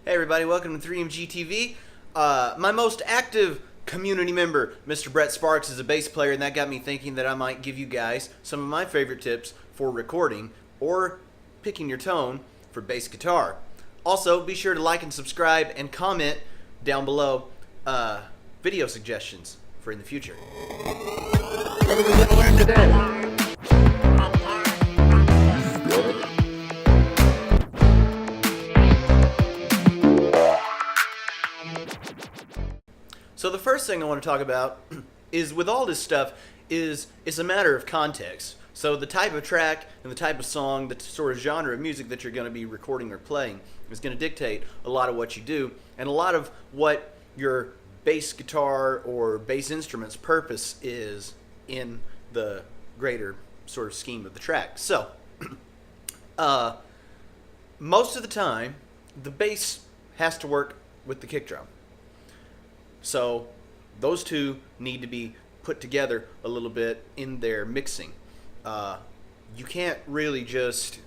Hey everybody, welcome to 3MG TV. My most active community member, Mr. Brett Sparks, is a bass player, and that got me thinking that I might give you guys some of my favorite tips for recording or picking your tone for bass guitar. Also, be sure to like and subscribe and comment down below video suggestions for in the future. What are we going to learn today? So the first thing I want to talk about is with all this stuff is it's a matter of context. So the type of track and the type of song, the sort of genre of music that you're going to be recording or playing is going to dictate a lot of what you do and a lot of what your bass guitar or bass instrument's purpose is in the greater sort of scheme of the track. So most of the time the bass has to work with the kick drum. So those two need to be put together a little bit in their mixing. You can't really just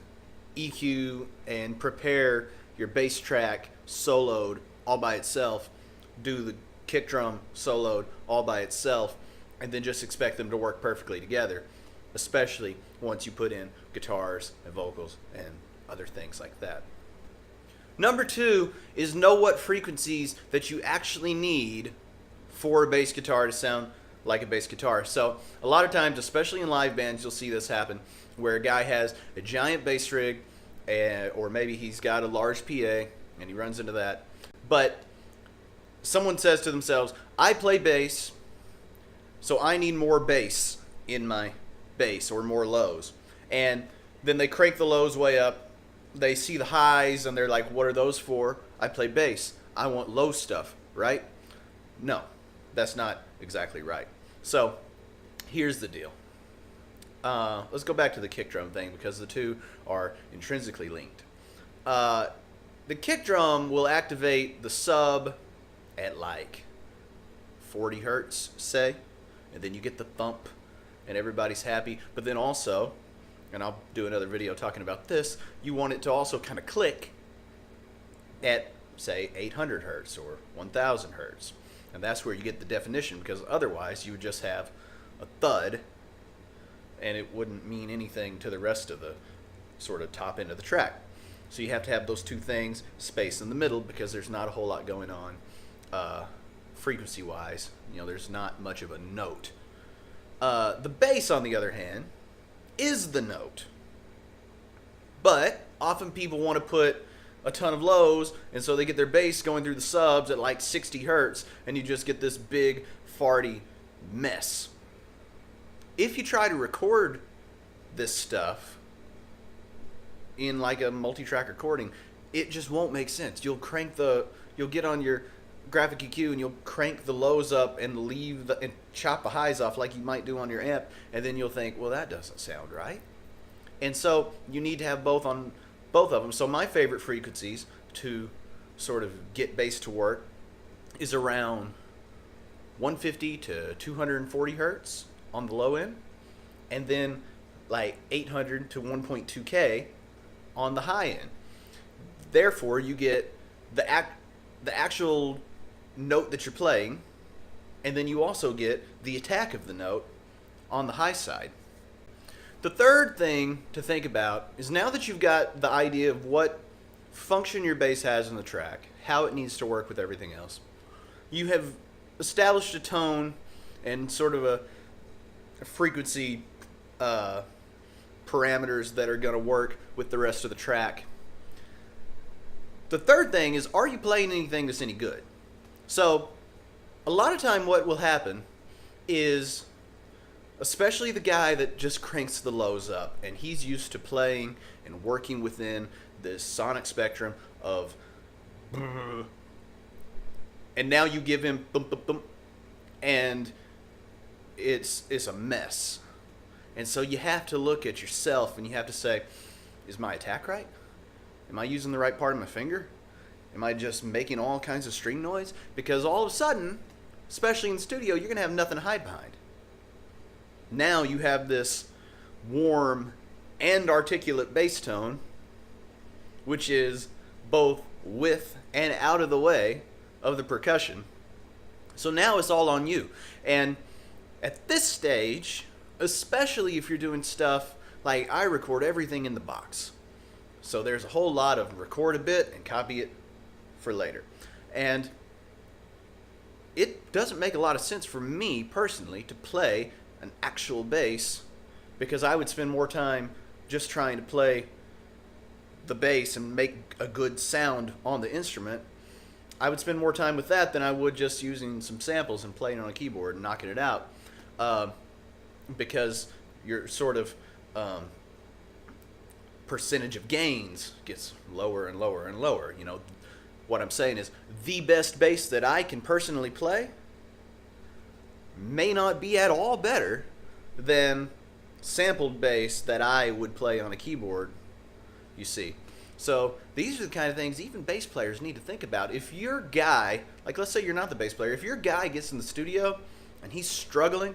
EQ and prepare your bass track soloed all by itself, do the kick drum soloed all by itself, and then just expect them to work perfectly together, especially once you put in guitars and vocals and other things like that. Number two is know what frequencies that you actually need for a bass guitar to sound like a bass guitar. So a lot of times, especially in live bands, you'll see this happen where a guy has a giant bass rig or maybe he's got a large PA and he runs into that. But someone says to themselves, I play bass, so I need more bass in my bass or more lows. And then they crank the lows way up. They see the highs and they're like, what are those for? I play bass. I want low stuff, right? No, that's not exactly right. So here's the deal. Let's go back to the kick drum thing because the two are intrinsically linked. The kick drum will activate the sub at like 40 hertz, say, and then you get the thump and everybody's happy. But then also, and I'll do another video talking about this, you want it to also kind of click at, say, 800 hertz or 1000 hertz. And that's where you get the definition, because otherwise you would just have a thud and it wouldn't mean anything to the rest of the sort of top end of the track. So you have to have those two things, space in the middle, because there's not a whole lot going on frequency-wise. You know, there's not much of a note. The bass, on the other hand, is the note. But often people want to put a ton of lows, and so they get their bass going through the subs at like 60 hertz, and you just get this big farty mess. If you try to record this stuff in like a multi-track recording, it just won't make sense. You'll get on your graphic EQ and you'll crank the lows up and and chop the highs off like you might do on your amp, and then you'll think, well, that doesn't sound right. And so you need to have both on both of them. So my favorite frequencies to sort of get bass to work is around 150 to 240 hertz on the low end, and then like 800 to 1.2K on the high end. Therefore, you get the actual note that you're playing, and then you also get the attack of the note on the high side. The third thing to think about is, now that you've got the idea of what function your bass has in the track, how it needs to work with everything else, you have established a tone and sort of a frequency parameters that are going to work with the rest of the track. The third thing is, are you playing anything that's any good? So a lot of time what will happen is, especially the guy that just cranks the lows up and he's used to playing and working within this sonic spectrum of, and now you give him bump, bump, bump, and it's a mess. And so you have to look at yourself and you have to say, is my attack right? Am I using the right part of my finger? Am I just making all kinds of string noise? Because all of a sudden, especially in the studio, you're going to have nothing to hide behind. Now you have this warm and articulate bass tone, which is both with and out of the way of the percussion. So now it's all on you. And at this stage, especially if you're doing stuff like I record everything in the box. So there's a whole lot of record a bit and copy it for later. And it doesn't make a lot of sense for me personally to play an actual bass, because I would spend more time just trying to play the bass and make a good sound on the instrument. I would spend more time with that than I would just using some samples and playing on a keyboard and knocking it out, because your sort of percentage of gains gets lower and lower and lower. You know, what I'm saying is the best bass that I can personally play may not be at all better than sampled bass that I would play on a keyboard, you see. So these are the kind of things even bass players need to think about. If your guy, like let's say you're not the bass player, if your guy gets in the studio and he's struggling,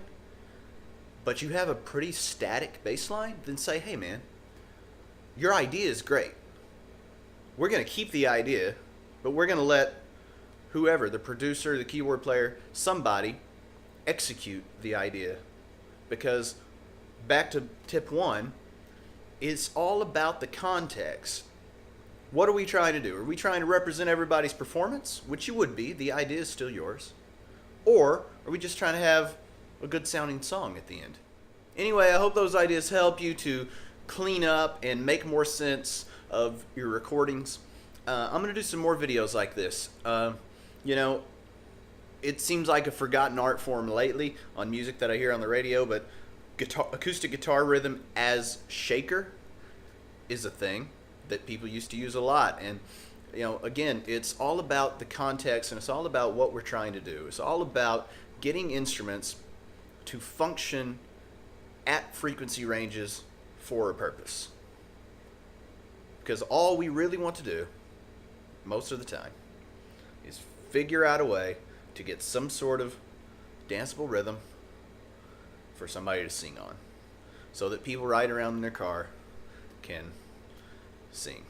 but you have a pretty static bass line, then say, hey man, your idea is great. We're going to keep the idea, but we're going to let whoever, the producer, the keyboard player, somebody execute the idea. Because back to tip 1, it's all about the context. What are we trying to do? Are we trying to represent everybody's performance? Which you would be. The idea is still yours. Or are we just trying to have a good sounding song at the end? Anyway, I hope those ideas help you to clean up and make more sense of your recordings. I'm going to do some more videos like this. You know, it seems like a forgotten art form lately on music that I hear on the radio, but acoustic guitar rhythm as shaker is a thing that people used to use a lot. And you know, again, it's all about the context, and it's all about what we're trying to do. It's all about getting instruments to function at frequency ranges for a purpose. Because all we really want to do most of the time is figure out a way to get some sort of danceable rhythm for somebody to sing on, so that people riding around in their car can sing.